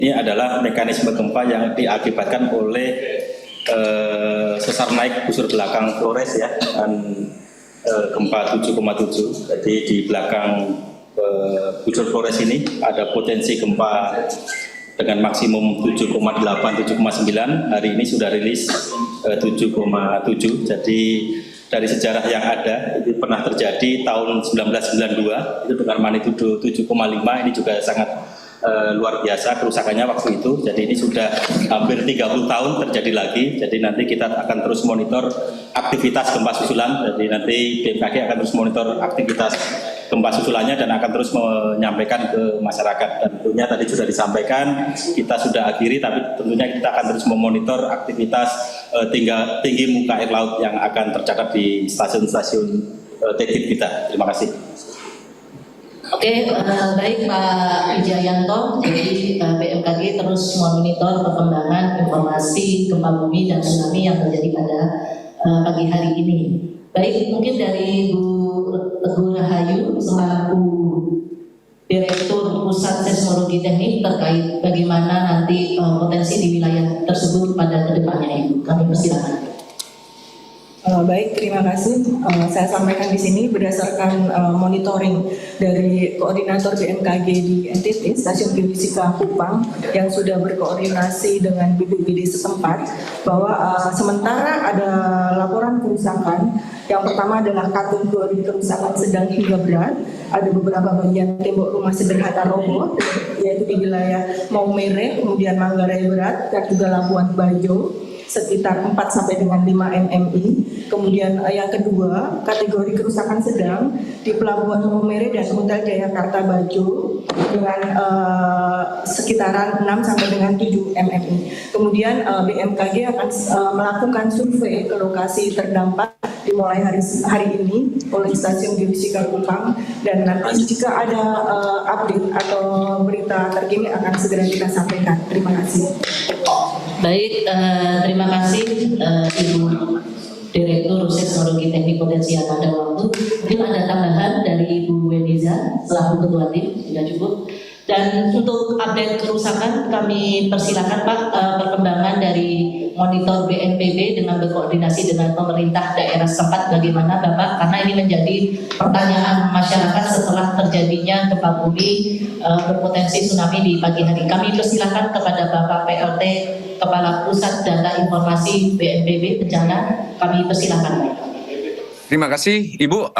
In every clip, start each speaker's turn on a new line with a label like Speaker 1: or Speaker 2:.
Speaker 1: Ini adalah mekanisme gempa yang diakibatkan oleh sesar naik busur belakang Flores ya, dan gempa 7,7. Jadi di belakang busur Flores ini ada potensi gempa dengan maksimum 7,8, 7,9. Hari ini sudah rilis 7,7. Jadi dari sejarah yang ada, itu pernah terjadi tahun 1992, itu dengan magnitudo 7,5, ini juga sangat luar biasa kerusakannya waktu itu. Jadi ini sudah hampir 30 tahun terjadi lagi. Jadi nanti kita akan terus monitor aktivitas gempa susulan. Jadi nanti BMKG akan terus monitor aktivitas gempa susulannya dan akan terus menyampaikan ke masyarakat. Dan tentunya tadi sudah disampaikan, kita sudah akhiri, tapi tentunya kita akan terus memonitor aktivitas tinggi muka air laut yang akan tercatat di stasiun-stasiun TTIP kita. Terima kasih.
Speaker 2: Oke, baik Pak Wijayanto. Jadi BMKG terus memonitor perkembangan informasi gempa bumi dan tsunami yang terjadi pada pagi hari ini. Baik, mungkin dari Bu Teguh Rahayu selaku Direktur Pusat Seismologi Teknik terkait bagaimana nanti potensi di wilayah tersebut pada kedepannya, Ibu. Kami persilakan.
Speaker 3: Baik, terima kasih. Saya sampaikan di sini berdasarkan monitoring dari koordinator BMKG di NTT, Stasiun Geofisika Kupang, yang sudah berkoordinasi dengan BPBD setempat, bahwa sementara ada laporan kerusakan. Yang pertama adalah kategori kerusakan sedang hingga berat. Ada beberapa bagian tembok rumah sederhana roboh, yaitu di wilayah Maumere, kemudian Manggarai Berat, dan juga Labuan Bajo, sekitar 4 sampai dengan 5 mmi. Kemudian yang kedua, kategori kerusakan sedang di Pelabuhan Maumere dan Kutai Jayakarta Bajo dengan sekitaran 6 sampai dengan 7 mmi. Kemudian BMKG akan melakukan survei ke lokasi terdampak dimulai hari ini oleh Stasiun Geofisika Kupang, dan nanti jika ada update atau berita terkini akan segera kita sampaikan. Terima kasih.
Speaker 2: Baik, terima kasih Ibu Direktur Seismologi Teknik Potensial pada waktu. Mungkin ada tambahan dari Ibu Weniza selaku Ketua Tim, sudah cukup. Dan untuk update kerusakan kami persilakan Pak, perkembangan dari monitor BNPB dengan berkoordinasi dengan pemerintah daerah setempat bagaimana Bapak, karena ini menjadi pertanyaan masyarakat setelah terjadinya gempa bumi berpotensi tsunami di pagi hari. Kami persilakan kepada Bapak PLT Kepala Pusat Data Informasi BNPB Bencana, kami persilakan Pak.
Speaker 4: Terima kasih Ibu,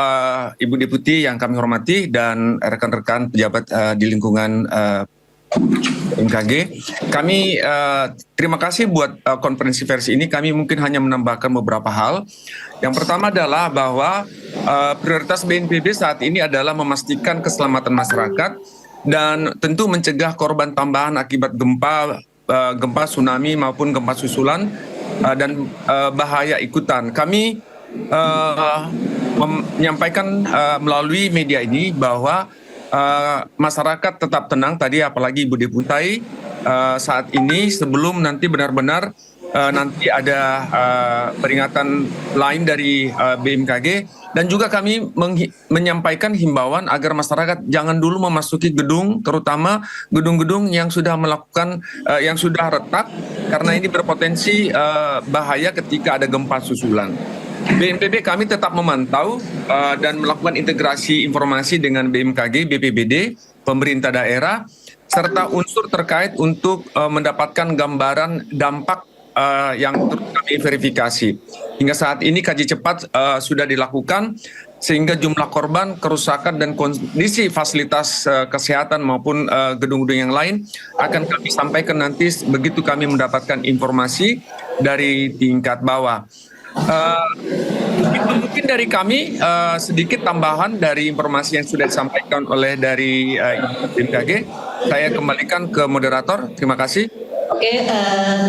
Speaker 4: Ibu Deputi yang kami hormati dan rekan-rekan pejabat di lingkungan BMKG. Kami terima kasih buat konferensi pers ini. Kami mungkin hanya menambahkan beberapa hal. Yang pertama adalah bahwa prioritas BNPB saat ini adalah memastikan keselamatan masyarakat dan tentu mencegah korban tambahan akibat gempa tsunami maupun gempa susulan dan bahaya ikutan. Kami menyampaikan melalui media ini bahwa masyarakat tetap tenang tadi, apalagi Ibu Deputi saat ini sebelum nanti benar-benar nanti ada peringatan lain dari BMKG, dan juga kami menyampaikan himbauan agar masyarakat jangan dulu memasuki gedung, terutama gedung-gedung yang sudah melakukan yang sudah retak, karena ini berpotensi bahaya ketika ada gempa susulan. BNPB kami tetap memantau dan melakukan integrasi informasi dengan BMKG, BPBD, pemerintah daerah, serta unsur terkait untuk mendapatkan gambaran dampak yang terus kami verifikasi. Hingga saat ini kaji cepat sudah dilakukan, sehingga jumlah korban, kerusakan, dan kondisi fasilitas kesehatan maupun gedung-gedung yang lain akan kami sampaikan nanti begitu kami mendapatkan informasi dari tingkat bawah. Itu mungkin dari kami, sedikit tambahan dari informasi yang sudah disampaikan oleh dari BMKG. Saya kembalikan ke moderator. Terima kasih.
Speaker 2: Oke,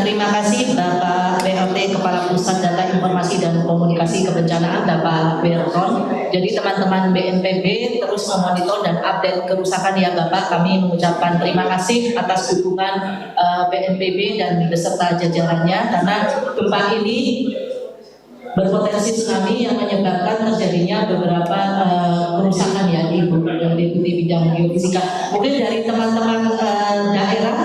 Speaker 2: terima kasih Bapak BLT Kepala Pusat Data Informasi dan Komunikasi Kebencanaan Bapak Berton. Jadi teman-teman BNPB terus memonitor dan update kerusakan ya Bapak. Kami mengucapkan terima kasih atas dukungan BNPB dan beserta jajarannya, karena gempa ini berpotensi tsunami yang menyebabkan terjadinya beberapa kerusakan ya Ibu Deputi Bidang Geofisika. Mungkin dari teman-teman daerah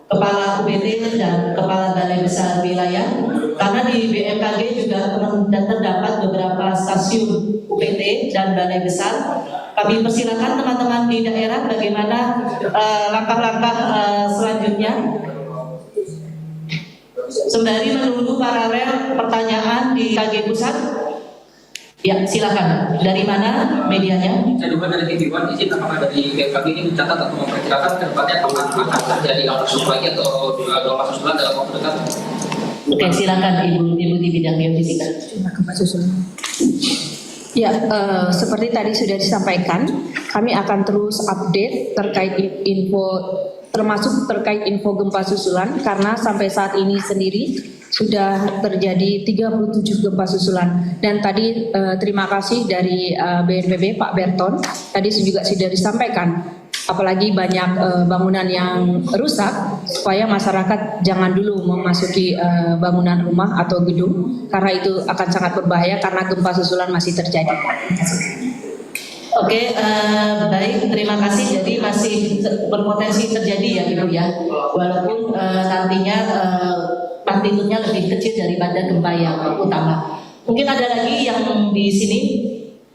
Speaker 2: Kepala UPT dan Kepala Balai Besar Wilayah, karena di BMKG juga terdapat beberapa stasiun UPT dan Balai Besar. Kami persilakan teman-teman di daerah bagaimana langkah-langkah selanjutnya. Sembari menunggu paralel pertanyaan di KG Pusat. Ya, silakan. Dari mana medianya?
Speaker 5: Saya juga dari TV1, izin apakah dari BMKG ini mencatat atau memperkirakan ke depannya akan terjadi arus lagi atau gelombang susulan dalam waktu dekat?
Speaker 2: Oke, silakan Ibu di bidang geofisika.
Speaker 6: Ya, seperti tadi sudah disampaikan, kami akan terus update terkait info, termasuk terkait info gempa susulan, karena sampai saat ini sendiri sudah terjadi 37 gempa susulan. Dan tadi terima kasih dari BNPB Pak Berton, tadi juga sudah disampaikan, apalagi banyak bangunan yang rusak, supaya masyarakat jangan dulu memasuki bangunan rumah atau gedung, karena itu akan sangat berbahaya karena gempa susulan masih terjadi.
Speaker 2: Oke, baik, terima kasih. Jadi masih berpotensi terjadi ya Ibu ya, walaupun nantinya magnitudenya lebih kecil daripada gempa yang utama. Mungkin ada lagi yang di sini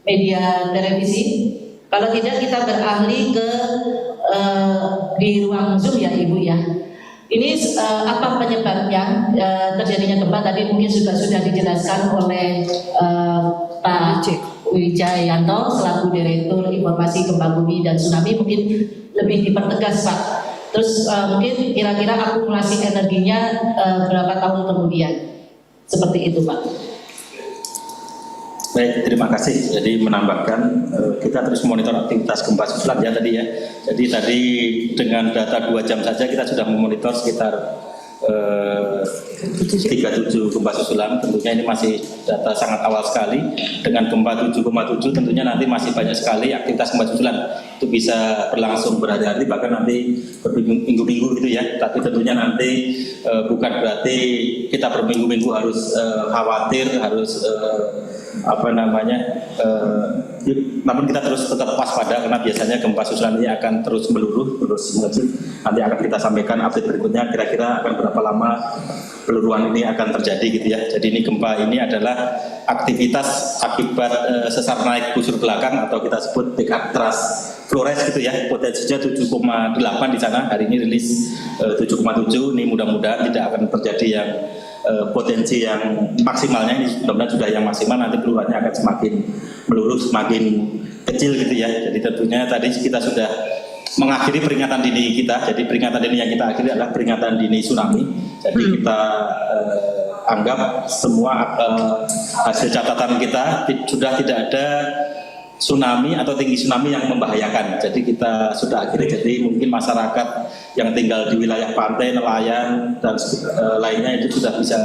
Speaker 2: media televisi. Kalau tidak kita beralih ke di ruang Zoom ya Ibu ya. Ini apa penyebabnya terjadinya gempa? Tadi mungkin sudah dijelaskan oleh Pak Wijayanto selaku Direktur Informasi Gempa Bumi dan Tsunami, mungkin lebih dipertegas Pak. Terus mungkin kira-kira akumulasi energinya berapa tahun kemudian? Seperti itu Pak.
Speaker 1: Baik, terima kasih. Jadi menambahkan kita terus monitor aktivitas gempa susulan ya tadi ya. Jadi tadi dengan data 2 jam saja kita sudah memonitor sekitar 37 gempa susulan. Tentunya ini masih data sangat awal sekali. Dengan gempa 7,7 tentunya nanti masih banyak sekali aktivitas gempa susulan. Itu bisa berlangsung berhari-hari bahkan nanti berminggu-minggu gitu ya. Tapi tentunya nanti bukan berarti kita berminggu-minggu harus khawatir, harus namun kita terus tetap waspada karena biasanya gempa susulan ini akan terus meluruh, terus mengecil. Nanti akan kita sampaikan update berikutnya kira-kira akan berapa lama peluruhan ini akan terjadi gitu ya. Jadi ini gempa ini adalah aktivitas akibat sesar naik busur belakang atau kita sebut backup thrust Flores gitu ya. Potensinya 7,8 di sana. Hari ini rilis 7,7. Ini mudah-mudahan tidak akan terjadi yang potensi yang maksimalnya, ini mudah-mudahan sudah yang maksimal, nanti peluruhannya akan semakin meluruh, semakin kecil gitu ya. Jadi tentunya tadi kita sudah mengakhiri peringatan dini kita. Jadi peringatan dini yang kita akhiri adalah peringatan dini tsunami. Jadi kita anggap semua hasil catatan kita sudah tidak ada tsunami atau tinggi tsunami yang membahayakan. Jadi kita sudah akhiri. Jadi mungkin masyarakat yang tinggal di wilayah pantai, nelayan dan lainnya itu sudah bisa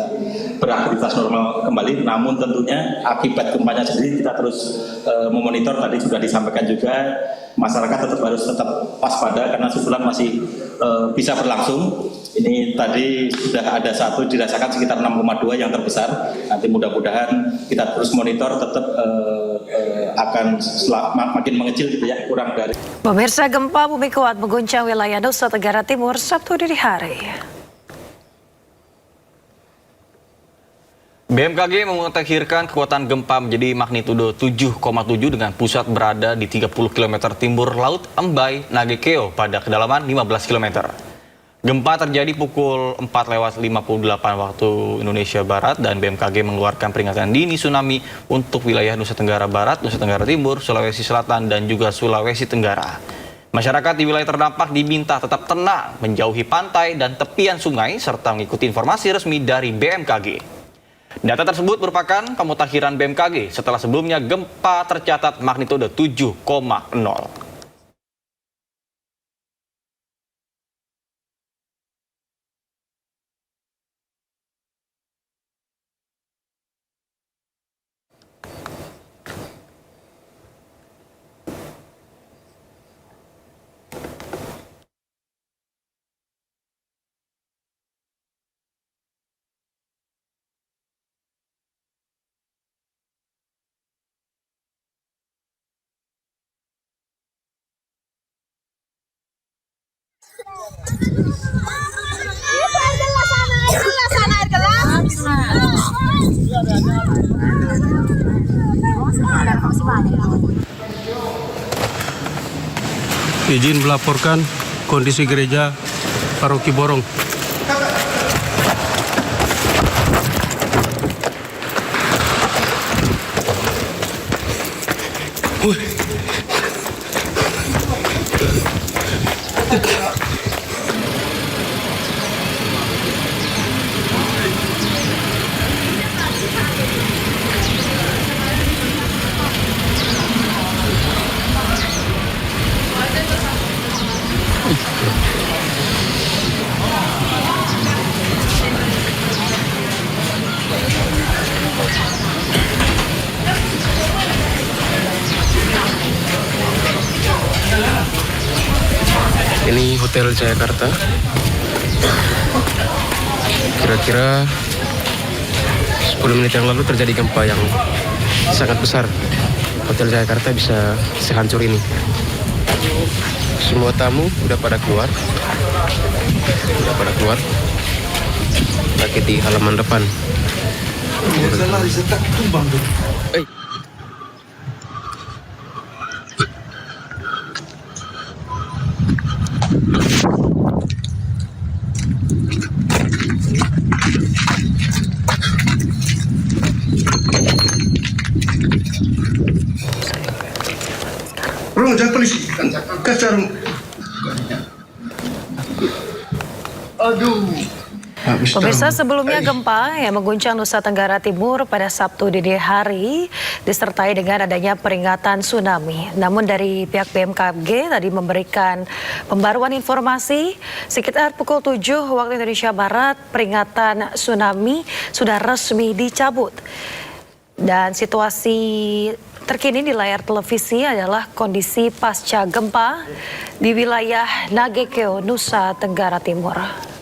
Speaker 1: beraktivitas normal kembali. Namun tentunya akibat gempanya sendiri kita terus memonitor. Tadi sudah disampaikan juga masyarakat harus tetap waspada karena susulan masih bisa berlangsung. Ini tadi sudah ada satu dirasakan sekitar 6,2 yang terbesar. Nanti mudah-mudahan kita terus monitor tetap akan makin mengecil gitu ya, kurang dari.
Speaker 7: Pemirsa, gempa bumi kuat mengguncang wilayah Nusa Tenggara Timur Sabtu dini hari.
Speaker 8: BMKG memutakhirkan kekuatan gempa menjadi magnitudo 7,7 dengan pusat berada di 30 km timur Laut Embai, Nagekeo pada kedalaman 15 km. Gempa terjadi pukul 4:58 waktu Indonesia Barat dan BMKG mengeluarkan peringatan dini tsunami untuk wilayah Nusa Tenggara Barat, Nusa Tenggara Timur, Sulawesi Selatan, dan juga Sulawesi Tenggara. Masyarakat di wilayah terdampak diminta tetap tenang, menjauhi pantai dan tepian sungai, serta mengikuti informasi resmi dari BMKG. Data tersebut merupakan pemutakhiran BMKG setelah sebelumnya gempa tercatat magnitudo 7,0.
Speaker 9: Izin melaporkan kondisi gereja Paroki Borong. Ini Hotel Jayakarta. Kira-kira 10 menit yang lalu terjadi gempa yang sangat besar. Hotel Jayakarta bisa sehancur ini. Semua tamu udah pada keluar. Lagi di halaman depan.
Speaker 7: Pemirsa, sebelumnya gempa yang mengguncang Nusa Tenggara Timur pada Sabtu dini hari disertai dengan adanya peringatan tsunami. Namun dari pihak BMKG tadi memberikan pembaruan informasi sekitar pukul 7 waktu Indonesia Barat, peringatan tsunami sudah resmi dicabut. Dan situasi terkini di layar televisi adalah kondisi pasca gempa di wilayah Nagekeo, Nusa Tenggara Timur.